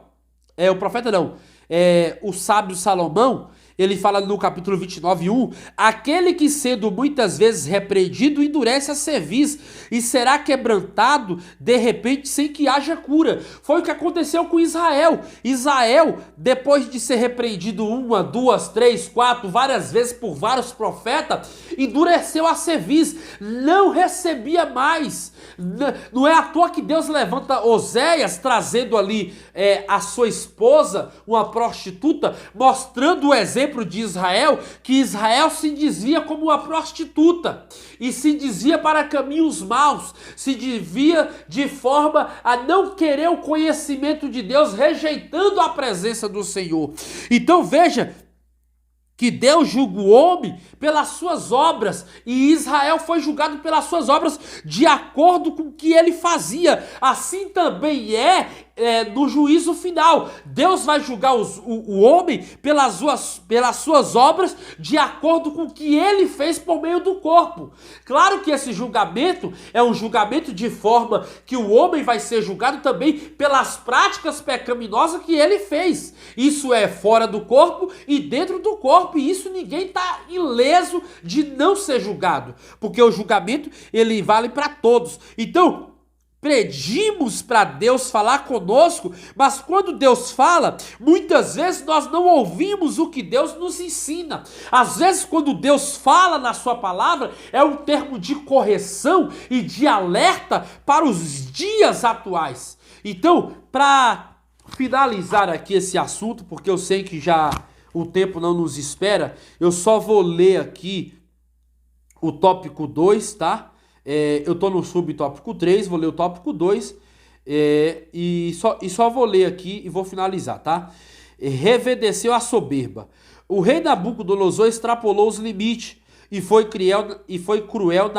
O sábio Salomão, ele fala no capítulo 29, 1, aquele que sendo muitas vezes repreendido endurece a cerviz e será quebrantado de repente sem que haja cura. Foi o que aconteceu com Israel. Israel, depois de ser repreendido 1, 2, 3, 4, várias vezes por vários profetas, endureceu a cerviz, não recebia mais. Não é à toa que Deus levanta Oséias, trazendo ali a sua esposa, uma prostituta, mostrando o exemplo de Israel, que Israel se desvia como uma prostituta e se desvia para caminhos maus, se desvia de forma a não querer o conhecimento de Deus, rejeitando a presença do Senhor. Então veja que Deus julga o homem pelas suas obras e Israel foi julgado pelas suas obras de acordo com o que ele fazia. Assim também no juízo final. Deus vai julgar o homem pelas suas obras de acordo com o que ele fez por meio do corpo. Claro que esse julgamento é um julgamento de forma que o homem vai ser julgado também pelas práticas pecaminosas que ele fez. Isso é fora do corpo e dentro do corpo. E isso ninguém está ileso de não ser julgado, porque o julgamento ele vale para todos. Então, pedimos para Deus falar conosco, mas quando Deus fala, muitas vezes nós não ouvimos o que Deus nos ensina. Às vezes, quando Deus fala na sua palavra, é um termo de correção e de alerta para os dias atuais. Então, para finalizar aqui esse assunto, porque eu sei que já o tempo não nos espera, eu só vou ler aqui o tópico 2, tá? Eu tô no subtópico 3, vou ler o tópico 2 e só vou ler aqui e vou finalizar, tá? Revedeceu a soberba. O rei Nabucodonosor extrapolou os limites e foi cruel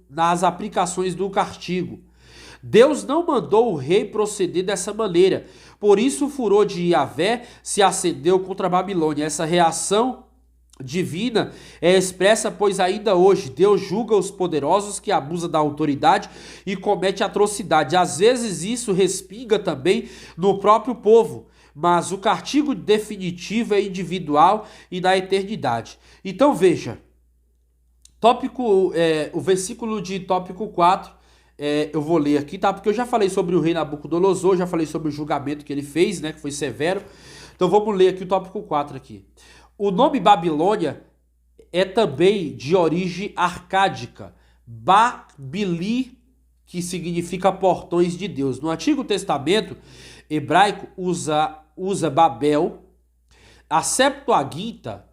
nas aplicações do castigo. Deus não mandou o rei proceder dessa maneira, por isso o furor de Yahvé se acendeu contra a Babilônia. Essa reação divina é expressa, pois ainda hoje Deus julga os poderosos que abusam da autoridade e comete atrocidade. Às vezes isso respinga também no próprio povo, mas o castigo definitivo é individual e na eternidade. Então veja, o versículo de tópico 4, eu vou ler aqui, tá? Porque eu já falei sobre o rei Nabucodonosor, já falei sobre o julgamento que ele fez, né? Que foi severo. Então vamos ler aqui o tópico 4 aqui. O nome Babilônia é também de origem arcádica, Babili, que significa portões de Deus. No Antigo Testamento hebraico usa Babel. A Septuaginta,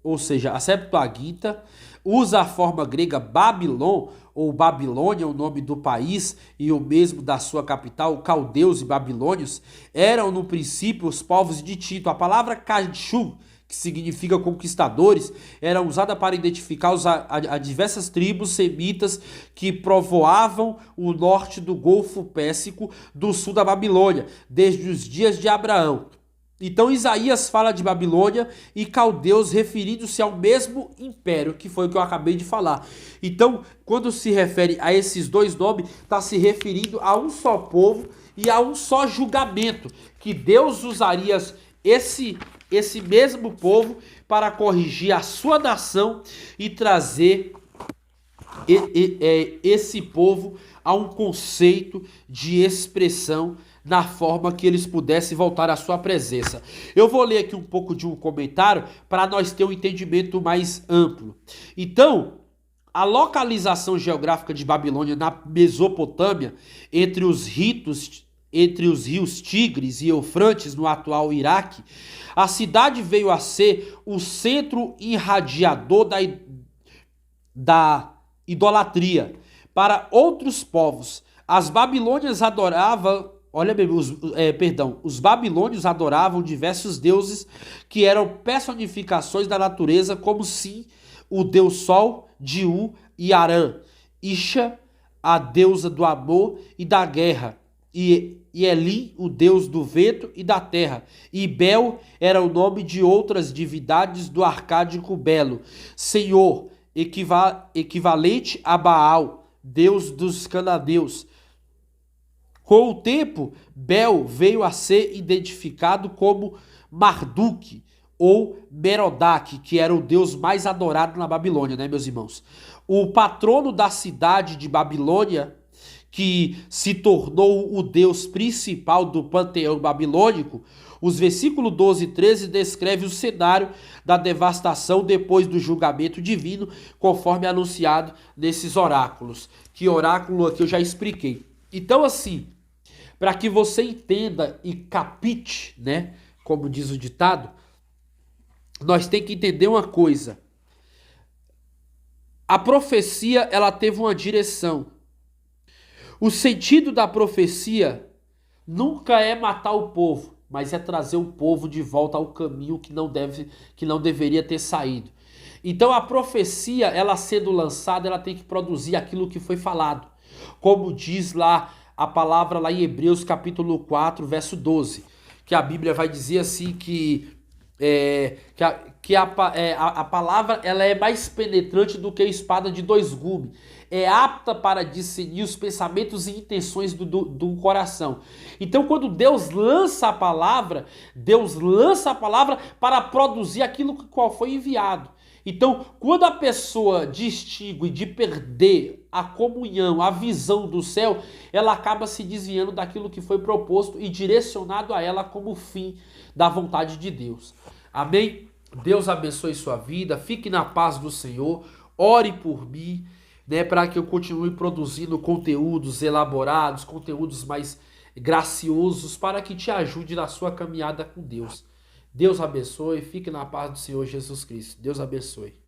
ou seja, a Septuaginta usa a forma grega Babilon ou Babilônia, o nome do país e o mesmo da sua capital. Caldeus e babilônios eram no princípio os povos de Tito. A palavra Kashu, que significa conquistadores, era usada para identificar a diversas tribos semitas que povoavam o norte do Golfo Pérsico do sul da Babilônia, desde os dias de Abraão. Então Isaías fala de Babilônia e caldeus referindo-se ao mesmo império, que foi o que eu acabei de falar. Então, quando se refere a esses dois nomes, está se referindo a um só povo e a um só julgamento, que Deus usaria esse mesmo povo para corrigir a sua nação e trazer esse povo a um conceito de expressão na forma que eles pudessem voltar à sua presença. Eu vou ler aqui um pouco de um comentário para nós ter um entendimento mais amplo. Então, a localização geográfica de Babilônia na Mesopotâmia, entre os rios Tigres e Eufrates, no atual Iraque, a cidade veio a ser o centro irradiador da idolatria para outros povos. As babilônias adoravam, os babilônios adoravam diversos deuses que eram personificações da natureza, como sim o deus Sol, Diu e Arã, Isha, a deusa do amor e da guerra, e Eli, o deus do vento e da terra, e Bel era o nome de outras divindades do arcádico Belo, Senhor, equivalente a Baal, deus dos cananeus. Com o tempo, Bel veio a ser identificado como Marduk ou Merodach, que era o deus mais adorado na Babilônia, né, meus irmãos? O patrono da cidade de Babilônia, que se tornou o deus principal do panteão babilônico, os versículos 12 e 13 descreve o cenário da devastação depois do julgamento divino, conforme anunciado nesses oráculos. Que oráculo aqui eu já expliquei. Então, assim, para que você entenda e capite, né, como diz o ditado, nós temos que entender uma coisa. A profecia, ela teve uma direção. O sentido da profecia nunca é matar o povo, mas é trazer o povo de volta ao caminho que não deveria ter saído. Então a profecia, ela sendo lançada, ela tem que produzir aquilo que foi falado. Como diz lá a palavra lá em Hebreus capítulo 4, verso 12, que a Bíblia vai dizer assim que a palavra ela é mais penetrante do que a espada de dois gumes. É apta para discernir os pensamentos e intenções do coração. Então, quando Deus lança a palavra para produzir aquilo que qual foi enviado. Então, quando a pessoa distingue de perder a comunhão, a visão do céu, ela acaba se desviando daquilo que foi proposto e direcionado a ela como fim da vontade de Deus. Amém? Deus abençoe sua vida, fique na paz do Senhor, ore por mim, né, para que eu continue produzindo conteúdos elaborados, conteúdos mais graciosos, para que te ajude na sua caminhada com Deus. Deus abençoe, fique na paz do Senhor Jesus Cristo. Deus abençoe.